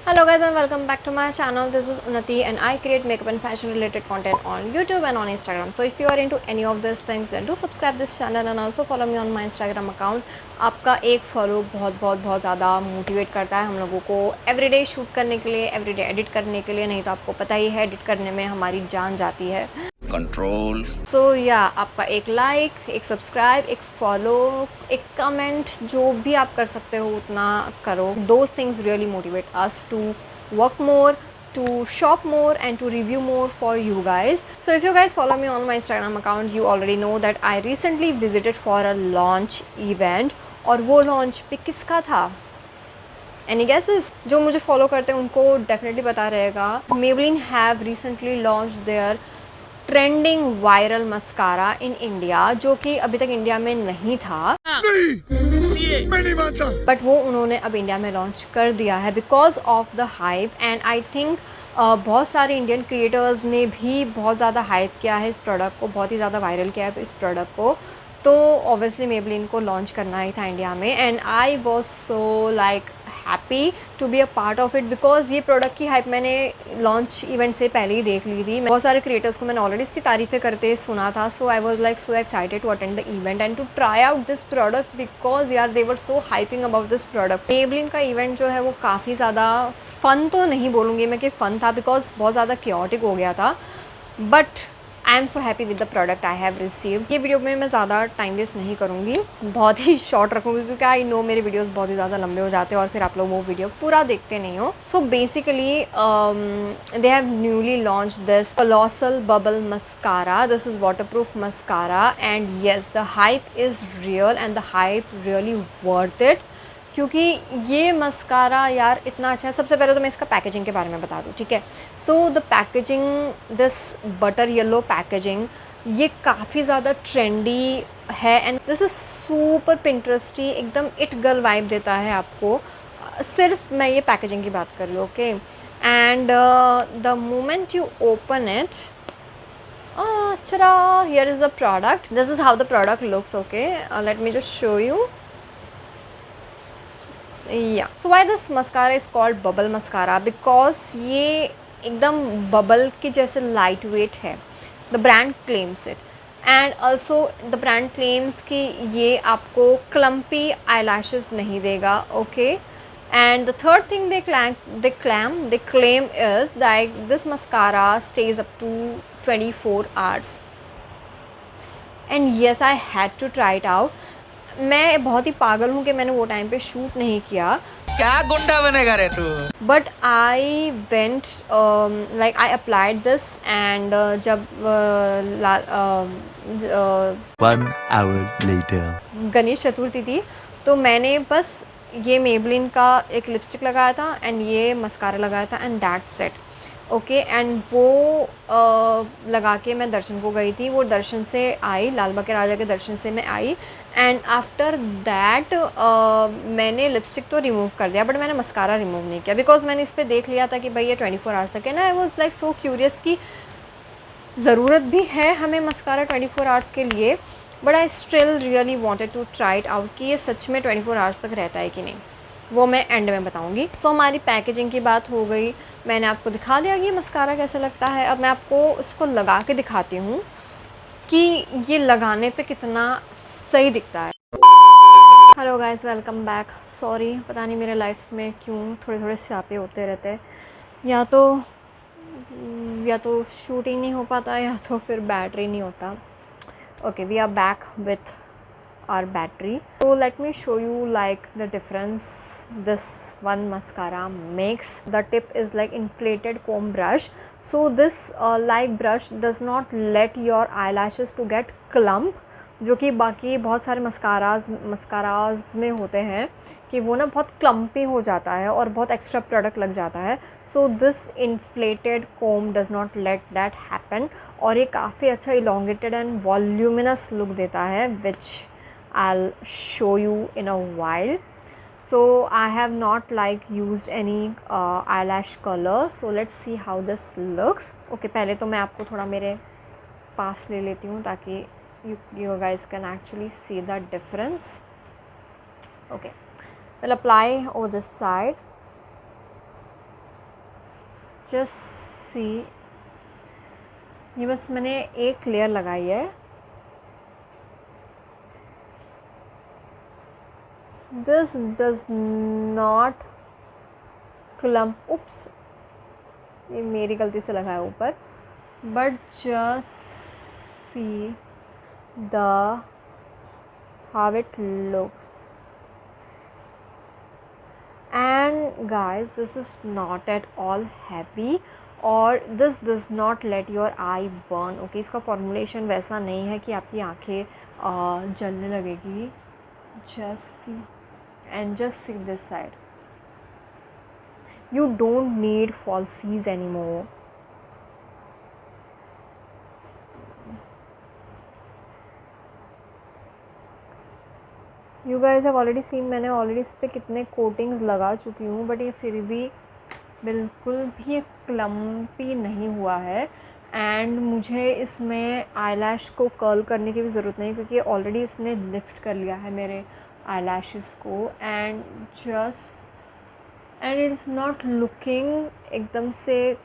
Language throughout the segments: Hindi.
Hello guys and welcome back to my channel. This is Unnati and I create makeup and fashion related content on YouTube and on Instagram. So if you are into any of these things then do subscribe this channel and also follow me on my Instagram account. आपका एक फॉलो बहुत ज़्यादा मोटिवेट करता है हम लोगों को एवरीडे शूट करने के लिए, एवरीडे एडिट करने के लिए। नहीं तो आपको पता ही है एडिट करने में हमारी जान जाती है। कंट्रोल। सो या आपका एक लाइक, एक सब्सक्राइब, एक फॉलो, एक कमेंट, जो भी आप कर सकते हो उतना करो। Those things really motivate us to work more, to shop more and to review more for you guys. So if you guys follow me on my Instagram account, you already know that I recently visited for a launch event. और वो लॉन्च पे किसका था? Any guesses? जो मुझे फॉलो करते हैं उनको डेफिनेटली पता रहेगा। Maybelline have recently launched their trending viral mascara in India, जो कि अभी तक इंडिया में नहीं था। मैं नहीं मानता। बट वो उन्होंने अब इंडिया में लॉन्च कर दिया है because of the hype. And I think बहुत सारे इंडियन क्रिएटर्स ने भी बहुत ज़्यादा हाइप किया है इस प्रोडक्ट को, बहुत ही ज़्यादा वायरल किया है इस प्रोडक्ट को। तो ऑब्वियसली मेबलिन को लॉन्च करना ही था इंडिया में and I was so like happy to be a part of it because ये प्रोडक्ट की हाइप मैंने लॉन्च इवेंट से पहले ही देख ली थी। बहुत सारे क्रिएटर्स को मैंने ऑलरेडी इसकी तारीफ़ें करते सुना था। So I was like so excited to attend the event and to try out this product because यार they were so hyping about this product. Maybelline का इवेंट जो है वो काफ़ी ज़्यादा फ़न तो नहीं बोलूँगी मैं कि फ़न था बिकॉज बहुत ज़्यादा क्योटिक हो गया था, but I am so happy with the product I have received. ये वीडियो में मैं ज़्यादा टाइम वेस्ट नहीं करूँगी, बहुत ही शॉर्ट रखूँगी क्योंकि आई नो मेरे वीडियोस बहुत ही ज़्यादा लंबे हो जाते हैं और फिर आप लोग वो वीडियो पूरा देखते नहीं हो। So basically they have newly launch this colossal bubble mascara. This is waterproof mascara and yes the hype is real and the hype really worth it, क्योंकि ये मस्कारा यार इतना अच्छा है। सबसे पहले तो मैं इसका पैकेजिंग के बारे में बता दूँ, ठीक है। So the packaging, this butter yellow packaging, ये काफ़ी ज़्यादा ट्रेंडी है एंड दिस इज़ सुपर पिंटरेस्टी, एकदम इट गर्ल वाइब देता है आपको। सिर्फ मैं ये पैकेजिंग की बात कर लूँ, okay. And the moment you open it, अच्छा, here is the product, this is how the product looks, okay. Let me just show you. Yeah so why this mascara is called bubble mascara because ये एकदम बबल के जैसे लाइट वेट है। The brand claims it and also the brand claims कि ये आपको क्लम्पी आई लैशेज़ नहीं देगा, okay. And the third thing they claim is that this mascara stays up to 24 hours and yes I had to try it out। मैं बहुत ही पागल हूँ कि मैंने वो टाइम पे शूट नहीं किया। क्या गुंडा बनेगा रे तू। But I went like I applied this and जब One hour later. Ganesh Chaturthi थी तो मैंने बस ये मेबलिन का एक लिपस्टिक लगाया था एंड ये मस्कारा लगाया था and that's it, okay. And वो लगा के मैं दर्शन को गई थी। वो दर्शन से आई, लाल बाग के राजा के दर्शन से मैं आई एंड आफ्टर दैट मैंने लिपस्टिक तो रिमूव कर दिया बट मैंने मस्कारा रिमूव नहीं किया बिकॉज मैंने इस पर देख लिया था कि भाई ये 24 आवर्स तक है ना। आई वॉज लाइक सो क्यूरियस कि ज़रूरत भी है हमें मस्कारा 24 आवर्स के लिए, but I still really wanted to try it out कि ये सच में 24 आवर्स तक रहता है कि नहीं। वो मैं एंड में बताऊंगी। सो हमारी पैकेजिंग की बात हो गई, मैंने आपको दिखा दिया कि ये मस्कारा कैसे लगता है। अब मैं आपको इसको लगा के दिखाती हूँ कि ये लगाने पे कितना सही दिखता है। Hello guys, welcome back. Sorry, पता नहीं मेरे लाइफ में क्यों थोड़े थोड़े स्यापे होते रहते हैं, या तो शूटिंग नहीं हो पाता या तो फिर बैटरी नहीं होता। Okay, we are back with our battery. So let me show you like the difference this one mascara makes. The tip is like inflated comb brush. So this like brush does not let your eyelashes to get clump, जो कि बाकी बहुत सारे मस्काराज में होते हैं कि वो ना बहुत क्लम्पी हो जाता है और बहुत एक्स्ट्रा प्रोडक्ट लग जाता है। So this inflated comb does not let that happen और ये काफ़ी अच्छा इलोंगेटेड एंड वॉल्यूमिनस लुक देता है, विच I'll show you in a while. So I have not like used any eyelash color, so let's see how this looks. Okay, पहले तो मैं आपको थोड़ा मेरे पास ले लेती हूँ ताकि you guys can actually see the difference. Okay, we'll apply over this side. Just see, ये बस मैंने एक लेयर लगाई है। दिस डज नॉट क्लम्प, उप्स ये मेरी गलती से लगा है ऊपर, but just see the how it looks. And guys, this is not at all heavy और this does not let your eye burn. Okay, इसका फॉर्मुलेशन वैसा नहीं है कि आपकी आँखें जलने लगेगी। just see and just see this side, you don't need falsies anymore. You guys have already seen, मैंने ऑलरेडी इस पर कितने कोटिंग्स लगा चुकी हूँ, बट ये फिर भी बिल्कुल भी क्लम्पी नहीं हुआ है। एंड मुझे इसमें आईलैश को कर्ल करने की भी ज़रूरत नहीं, क्योंकि ऑलरेडी इसने लिफ्ट कर लिया है मेरे आईलैशेस को। एंड इट्स नॉट लुकिंग एकदम से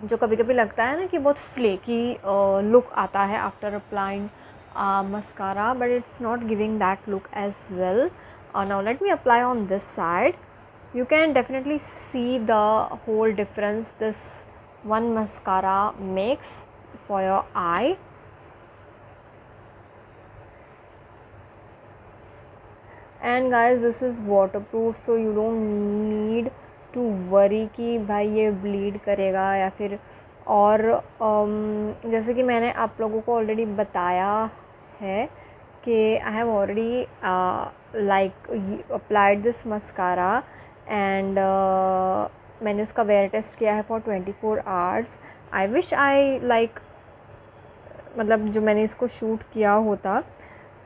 जो कभी कभी लगता है ना कि बहुत फ्लेकी लुक आता है after applying mascara, but it's not giving that look as well. Now let me apply on this side. You can definitely see the whole difference this one mascara makes for your eye. And guys, this is waterproof, so you don't need to worry कि भाई ये bleed करेगा या फिर और जैसे कि मैंने आप लोगों को ऑलरेडी बताया है कि I have already like applied this mascara and मैंने उसका वेयर टेस्ट किया है for 24 hours. I wish I like मतलब जो मैंने इसको शूट किया होता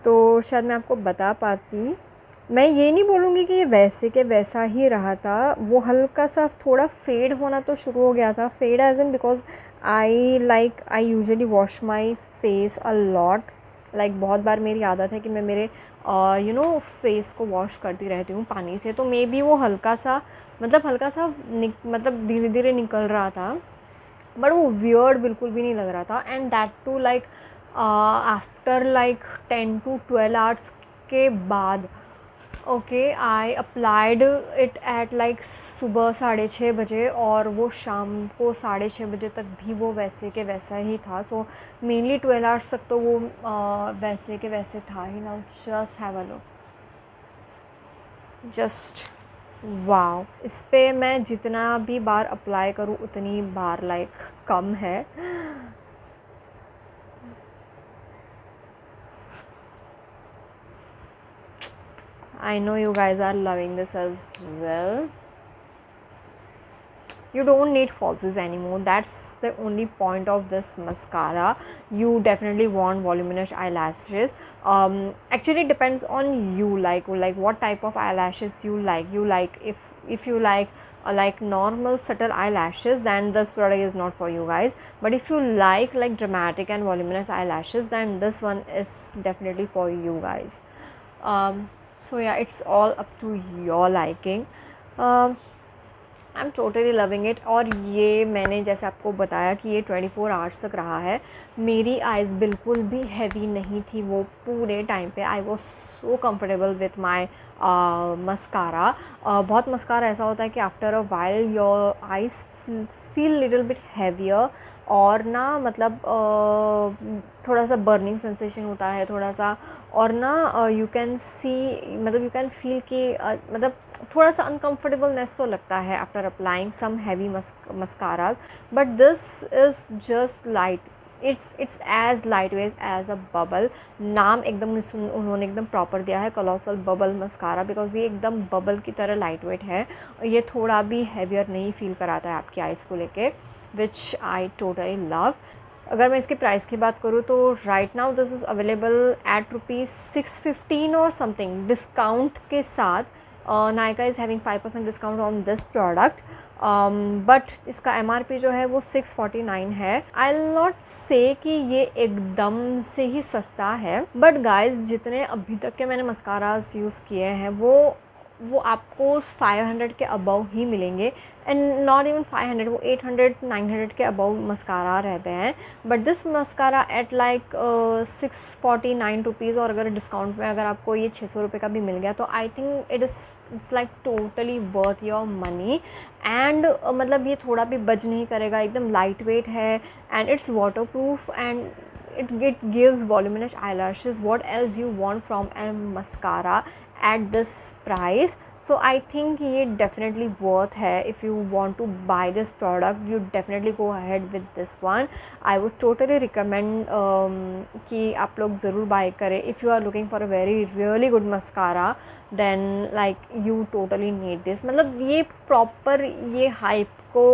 तो शायद मैं आपको बता पाती। मैं ये नहीं बोलूँगी कि ये वैसे के वैसा ही रहा था, वो हल्का सा थोड़ा फेड होना तो शुरू हो गया था। Fade as in because I usually wash my face a lot, like बहुत बार मेरी आदत है कि मैं मेरे फेस को वॉश करती रहती हूँ पानी से, तो मे बी वो हल्का सा मतलब धीरे धीरे निकल रहा था, बट वो वियर्ड बिल्कुल भी नहीं लग रहा था। And that too like after like 10 to 12 hours के बाद। Okay, I applied it at like सुबह 6:30 बजे और वो शाम को 6:30 बजे तक भी वो वैसे के वैसा ही था। सो मेनली 12 आवर्स तक तो वो वैसे के वैसे था ही। Now just have a look, just wow. इस पर मैं जितना भी बार अप्लाई करूँ उतनी बार लाइक कम है। I know you guys are loving this as well. You don't need falsies anymore. That's the only point of this mascara. You definitely want voluminous eyelashes. Actually it depends on you, like what type of eyelashes you like. If you like normal subtle eyelashes, then this product is not for you guys. But if you like dramatic and voluminous eyelashes, then this one is definitely for you guys. So yeah, it's all up to your liking. I'm totally loving it. और ये मैंने जैसे आपको बताया कि ये 24 आवर्स तक रहा है। मेरी आइज़ बिल्कुल भी हैवी नहीं थी वो पूरे टाइम पे। आई was so comfortable with my mascara. बहुत मस्कारा ऐसा होता है कि after a while your eyes feel little bit heavier और ना मतलब थोड़ा सा बर्निंग सेंसेशन होता है थोड़ा सा, और ना यू कैन सी मतलब यू कैन फील कि मतलब थोड़ा सा अनकम्फर्टेबलनेस तो लगता है after applying some heavy mascaras, but this is just light. It's as light weight as a bubble. नाम एकदम उन्होंने एकदम प्रॉपर दिया है, कॉलोसल बबल मस्कारा, बिकॉज ये एकदम बबल की तरह लाइट वेट है। ये थोड़ा भी हैवियर नहीं फील कराता है आपकी आइज़ को लेके, विच आई टोटली लव। अगर मैं इसकी प्राइस की बात करूँ तो right now this is available at ₹615 और समथिंग डिस्काउंट के साथ। Nykaa is having 5% discount on this product, but इसका MRP जो है वो 649 है। आई विल नॉट से कि ये एकदम से ही सस्ता है, बट गाइज जितने अभी तक के मैंने मस्काराज यूज़ किए हैं वो वो आपको 500 के अबव ही मिलेंगे, एंड नॉट इवन 500, वो 800-900 के अबव मस्कारा रहते हैं. But this mascara at like 649 rupees, और अगर डिस्काउंट में अगर आपको ये 600 रुपये का भी मिल गया तो I think it's like totally worth your money. And मतलब ये थोड़ा भी बज नहीं करेगा, एकदम लाइट वेट है, and it's water proof, and it gives voluminous eyelashes. What else you want from a mascara at this price? So I think ये definitely worth है. If you want to buy this product, you definitely go ahead with this one. I would totally recommend कि आप लोग ज़रूर buy करें. If you are looking for a very really good mascara, then like you totally need this. मतलब ये proper ये hype को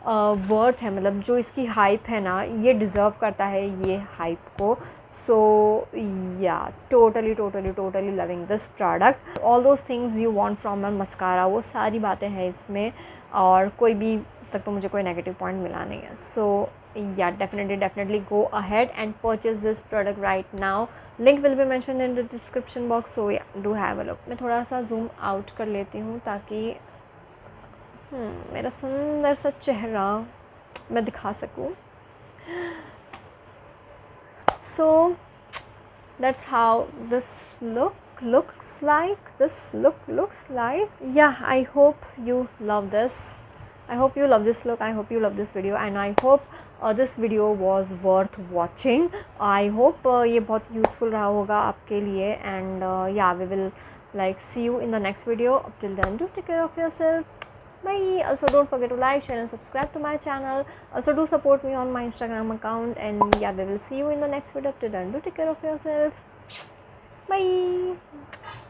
वर्थ है, मतलब जो इसकी हाइप है ना, ये डिज़र्व करता है ये हाइप को. सो या totally loving this product. All those things you want from a mascara, वो सारी बातें हैं इसमें, और कोई भी तक तो मुझे कोई नेगेटिव पॉइंट मिला नहीं है. So yeah definitely go ahead and purchase this product right now. Link will be mention in the description box. So yeah do have a look. मैं थोड़ा सा जूम आउट कर लेती हूँ ताकि मेरा सुंदर सा चेहरा मैं दिखा सकूँ. So that's how this looks like. This looks like. Yeah, I hope you love this. I hope you love this look. I hope you love this video, and I hope this video was worth watching. I hope ये बहुत useful रहा होगा आपके लिए, and yeah, we will like see you in the next video. Up till then, do take care of yourself. Bye. Also don't forget to like, share and subscribe to my channel. Also do support me on my Instagram account, and yeah, we will see you in the next video. Till then, do take care of yourself. Bye.